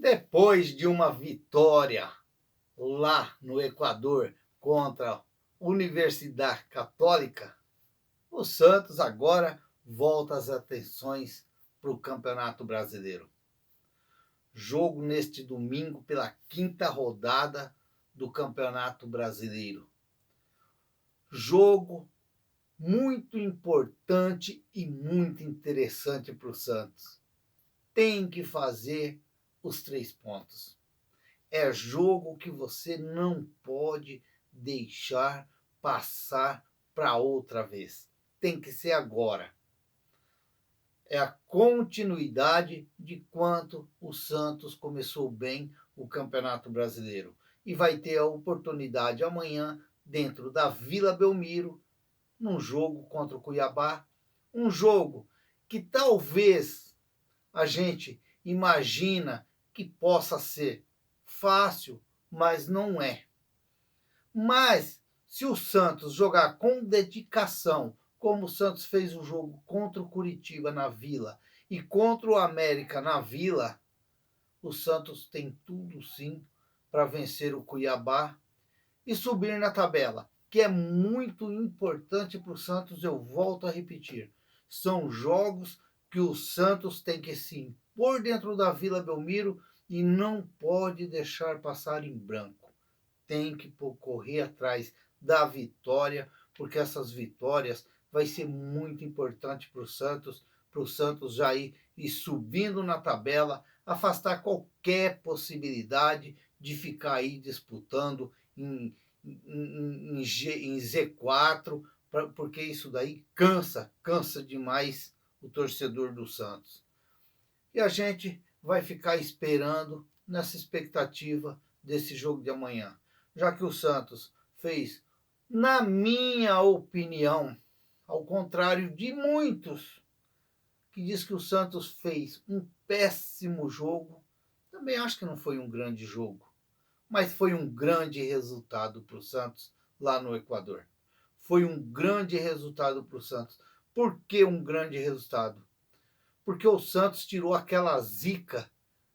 Depois de uma vitória lá no Equador contra a Universidade Católica, o Santos agora volta as atenções para o Campeonato Brasileiro. Jogo neste domingo pela quinta rodada do Campeonato Brasileiro. Jogo muito importante e muito interessante para o Santos. Tem que fazer os 3 pontos. É jogo que você não pode deixar passar para outra vez. Tem que ser agora. É a continuidade de quanto o Santos começou bem o Campeonato Brasileiro. E vai ter a oportunidade amanhã, dentro da Vila Belmiro, num jogo contra o Cuiabá. Um jogo que talvez a gente imagina que possa ser fácil, mas não é. Mas se o Santos jogar com dedicação, como o Santos fez o jogo contra o Curitiba na Vila e contra o América na Vila, o Santos tem tudo sim para vencer o Cuiabá e subir na tabela, que é muito importante para o Santos, eu volto a repetir. São jogos que o Santos tem que se impor dentro da Vila Belmiro e não pode deixar passar em branco. Tem que correr atrás da vitória, porque essas vitórias vai ser muito importante para o Santos já ir subindo na tabela, afastar qualquer possibilidade de ficar aí disputando em Z4, porque isso daí cansa demais o torcedor do Santos. E a gente vai ficar esperando nessa expectativa desse jogo de amanhã, já que o Santos fez, na minha opinião, ao contrário de muitos que diz que o Santos fez um péssimo jogo, também acho que não foi um grande jogo, mas foi um grande resultado para o Santos lá no Equador. Foi um grande resultado para o Santos. Por que um grande resultado? Porque o Santos tirou aquela zica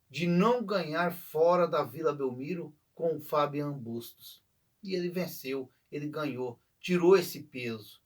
de não ganhar fora da Vila Belmiro com o Fabian Bustos. E ele venceu, ele ganhou, tirou esse peso.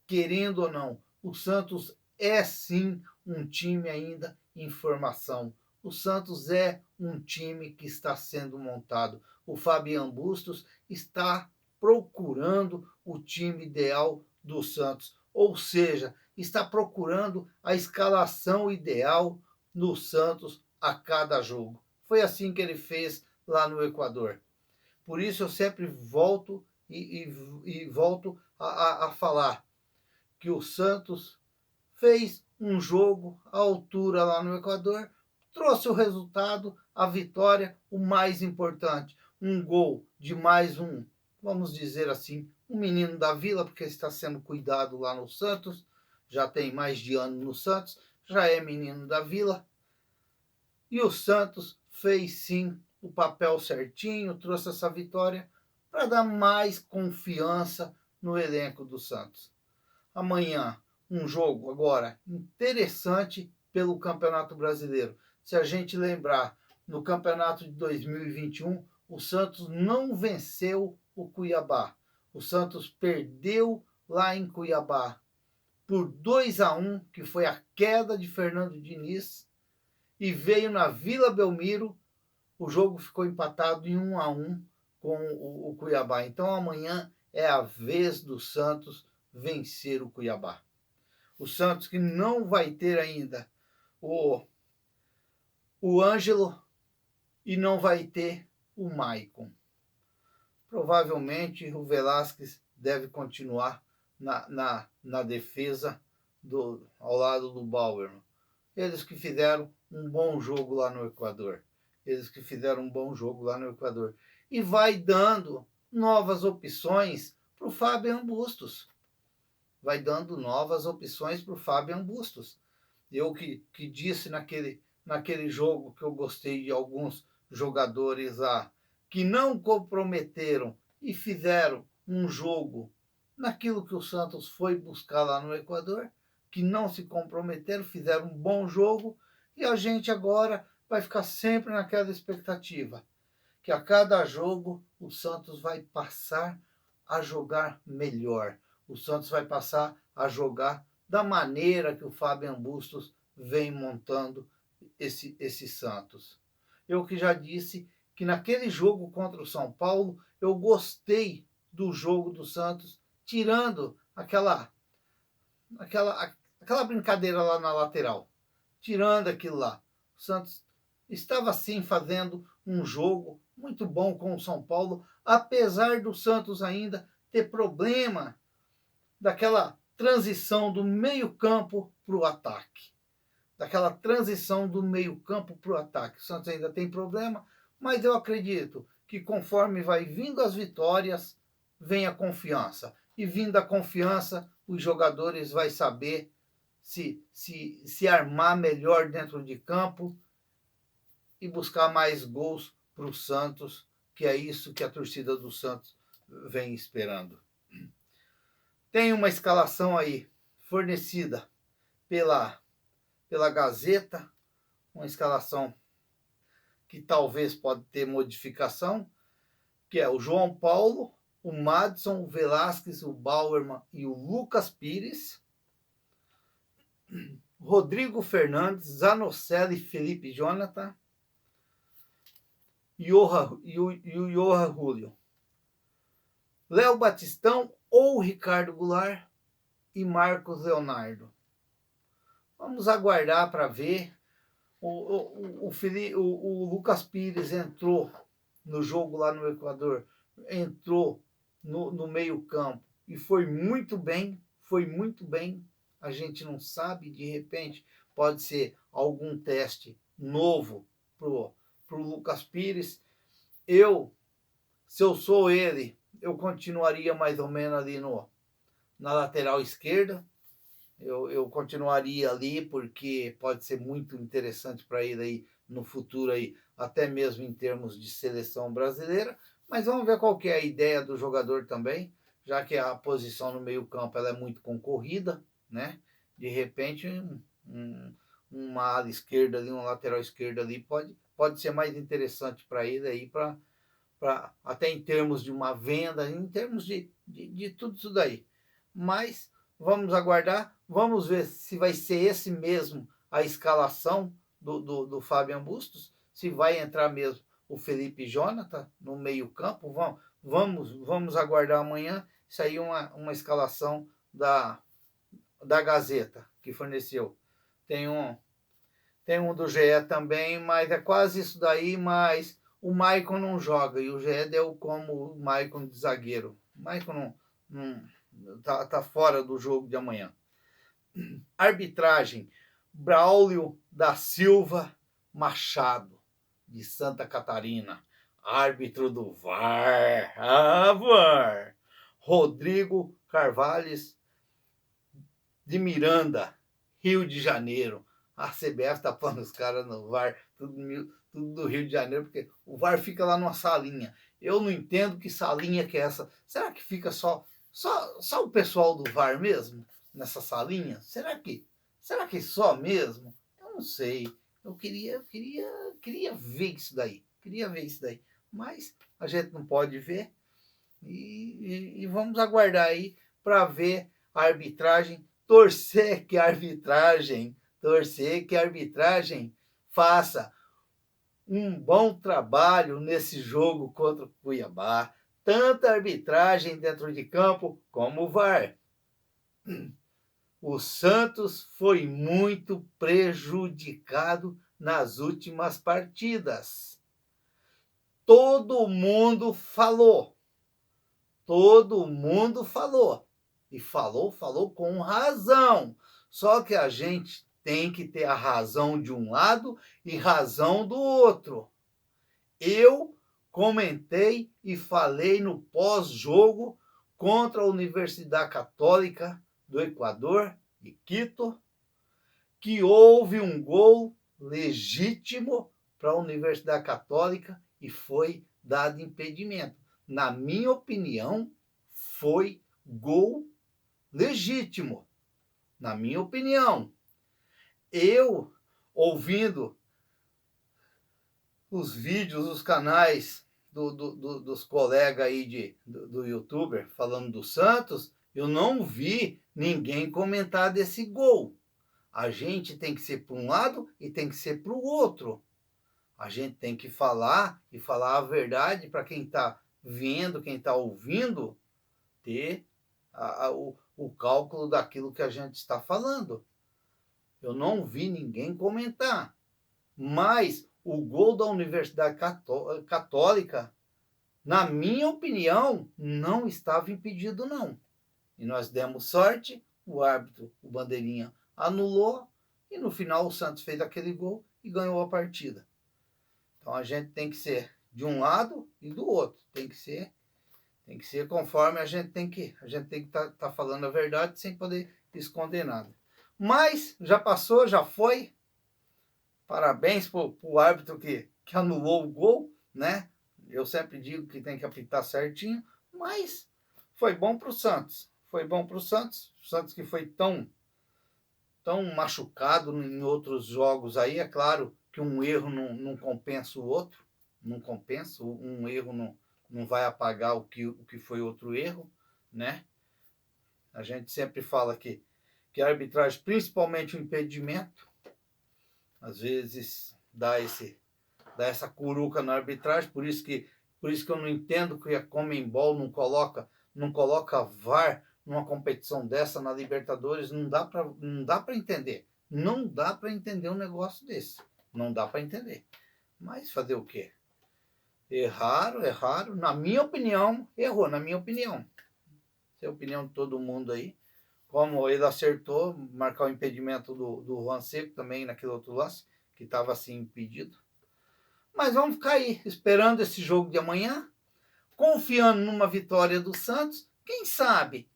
Querendo ou não, o Santos é sim um time ainda em formação. O Santos é um time que está sendo montado. O Fabian Bustos está procurando o time ideal do Santos, ou seja, está procurando a escalação ideal no Santos a cada jogo. Foi assim que ele fez lá no Equador. Por isso eu sempre volto e volto a falar que o Santos fez um jogo à altura lá no Equador, trouxe o resultado, a vitória, o mais importante, um gol de mais um, vamos dizer assim, um menino da Vila, porque está sendo cuidado lá no Santos, já tem mais de ano no Santos, já é menino da Vila, e o Santos fez sim o papel certinho, trouxe essa vitória para dar mais confiança no elenco do Santos. Amanhã, um jogo agora interessante pelo Campeonato Brasileiro. Se a gente lembrar, no Campeonato de 2021, o Santos não venceu o Cuiabá. O Santos perdeu lá em Cuiabá por 2-1, que foi a queda de Fernando Diniz, e veio na Vila Belmiro, o jogo ficou empatado em 1-1 com o Cuiabá. Então amanhã é a vez do Santos vencer o Cuiabá. O Santos que não vai ter ainda o Ângelo e não vai ter o Maicon. Provavelmente o Velasquez deve continuar na defesa ao lado do Bauer. Eles que fizeram um bom jogo lá no Equador. E vai dando novas opções para o Fabian Bustos. Eu que disse naquele jogo que eu gostei de alguns jogadores lá que não comprometeram e fizeram um jogo naquilo que o Santos foi buscar lá no Equador, que não se comprometeram, fizeram um bom jogo, e a gente agora vai ficar sempre naquela expectativa que a cada jogo o Santos vai passar a jogar melhor. O Santos vai passar a jogar da maneira que o Fábio Bustos vem montando esse Santos. Eu que já disse que naquele jogo contra o São Paulo, eu gostei do jogo do Santos, tirando aquela brincadeira lá na lateral. Tirando aquilo lá. O Santos estava sim fazendo um jogo muito bom com o São Paulo, apesar do Santos ainda ter problema daquela transição do meio-campo para o ataque. Daquela transição do meio-campo para o ataque. O Santos ainda tem problema, mas eu acredito que conforme vai vindo as vitórias, vem a confiança. E vindo a confiança, os jogadores vão saber se armar melhor dentro de campo e buscar mais gols para o Santos, que é isso que a torcida do Santos vem esperando. Tem uma escalação aí fornecida pela Gazeta, uma escalação que talvez pode ter modificação, que é o João Paulo, o Madison, o Velasquez, o Bauerman e o Lucas Pires, Rodrigo Fernandes, Zanocelo e Felipe Jonathan, e o Johan Julio, Léo Batistão ou Ricardo Goulart e Marcos Leonardo. Vamos aguardar para ver. O Lucas Pires entrou no jogo lá no Equador, entrou no meio-campo e foi muito bem. A gente não sabe, de repente, pode ser algum teste novo pro Lucas Pires. Se eu sou ele, eu continuaria mais ou menos ali na lateral esquerda. Eu continuaria ali, porque pode ser muito interessante para ele aí no futuro, aí, até mesmo em termos de seleção brasileira. Mas vamos ver qual que é a ideia do jogador também, já que a posição no meio-campo ela é muito concorrida, né? De repente, uma ala esquerda ali, uma lateral esquerda ali, pode ser mais interessante para ele aí, até em termos de uma venda, em termos de tudo isso daí. Mas vamos aguardar, vamos ver se vai ser esse mesmo a escalação do Fábio Bustos, se vai entrar mesmo o Felipe Jonathan no meio-campo. Vamos aguardar amanhã sair uma escalação da Gazeta que forneceu. Tem um do GE também, mas é quase isso daí, mas o Maicon não joga e o GE deu como o Maicon de zagueiro. O Maicon não tá fora do jogo de amanhã. Arbitragem: Braulio da Silva Machado, de Santa Catarina. Árbitro do VAR. VAR. Rodrigo Carvalhes de Miranda, Rio de Janeiro. A CBF tá pondo os caras no VAR, tudo do Rio de Janeiro, porque o VAR fica lá numa salinha. Eu não entendo que salinha que é essa. Será que fica só o pessoal do VAR mesmo nessa salinha? Será que só mesmo? Eu não sei. Eu queria ver isso daí. Mas a gente não pode ver. E vamos aguardar aí para ver a arbitragem. Torcer que a arbitragem faça um bom trabalho nesse jogo contra o Cuiabá. Tanto a arbitragem dentro de campo como o VAR. O Santos foi muito prejudicado nas últimas partidas. Todo mundo falou. E falou com razão. Só que a gente tem que ter a razão de um lado e razão do outro. Eu comentei e falei no pós-jogo contra a Universidade Católica do Equador, de Quito, que houve um gol legítimo para a Universidade Católica e foi dado impedimento. Na minha opinião, foi gol legítimo. Na minha opinião. Eu, ouvindo os vídeos, os canais dos colegas aí do youtuber falando do Santos, eu não vi ninguém comentar desse gol. A gente tem que ser para um lado e tem que ser para o outro. A gente tem que falar e falar a verdade para quem está vendo, quem está ouvindo, ter o cálculo daquilo que a gente está falando. Eu não vi ninguém comentar. Mas o gol da Universidade Católica, na minha opinião, não estava impedido, não. E nós demos sorte, o árbitro, o bandeirinha, anulou, e no final o Santos fez aquele gol e ganhou a partida. Então a gente tem que ser de um lado e do outro. Tem que ser conforme a gente tem que tá falando a verdade sem poder esconder nada. Mas já passou, já foi. Parabéns para o árbitro que anulou o gol, né? Eu sempre digo que tem que apitar certinho, mas foi bom para o Santos. Foi bom para o Santos que foi tão machucado em outros jogos aí. É claro que um erro não compensa o outro, não compensa, um erro não vai apagar o que foi outro erro, né? A gente sempre fala que a arbitragem, principalmente o impedimento, às vezes dá essa curuca na arbitragem, por isso que eu não entendo que a Conmebol não coloca VAR numa competição dessa na Libertadores. Não dá para entender. Não dá para entender um negócio desse. Não dá para entender. Mas fazer o quê? Erraram. Na minha opinião, errou, na minha opinião. Essa é a opinião de todo mundo aí. Como ele acertou, marcar o impedimento do Juan Seco também naquele outro lance, que estava assim impedido. Mas vamos ficar aí, esperando esse jogo de amanhã, confiando numa vitória do Santos. Quem sabe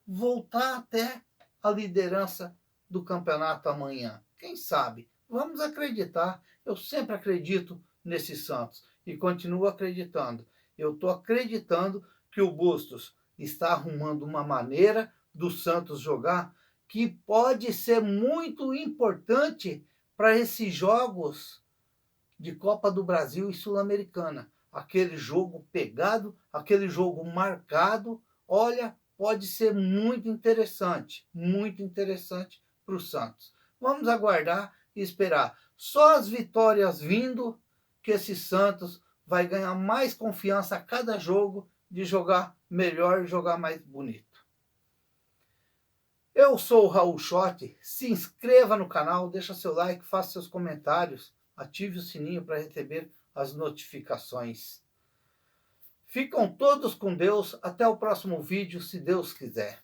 voltar até a liderança do campeonato amanhã. Quem sabe? Vamos acreditar. Eu sempre acredito nesse Santos e continuo acreditando. Eu estou acreditando que o Bustos está arrumando uma maneira do Santos jogar que pode ser muito importante para esses jogos de Copa do Brasil e Sul-Americana. Aquele jogo pegado, aquele jogo marcado, olha, pode ser muito interessante para o Santos. Vamos aguardar e esperar. Só as vitórias vindo que esse Santos vai ganhar mais confiança a cada jogo de jogar melhor e jogar mais bonito. Eu sou o Raul Schott. Se inscreva no canal, deixa seu like, faça seus comentários, ative o sininho para receber as notificações. Ficam todos com Deus. Até o próximo vídeo, se Deus quiser.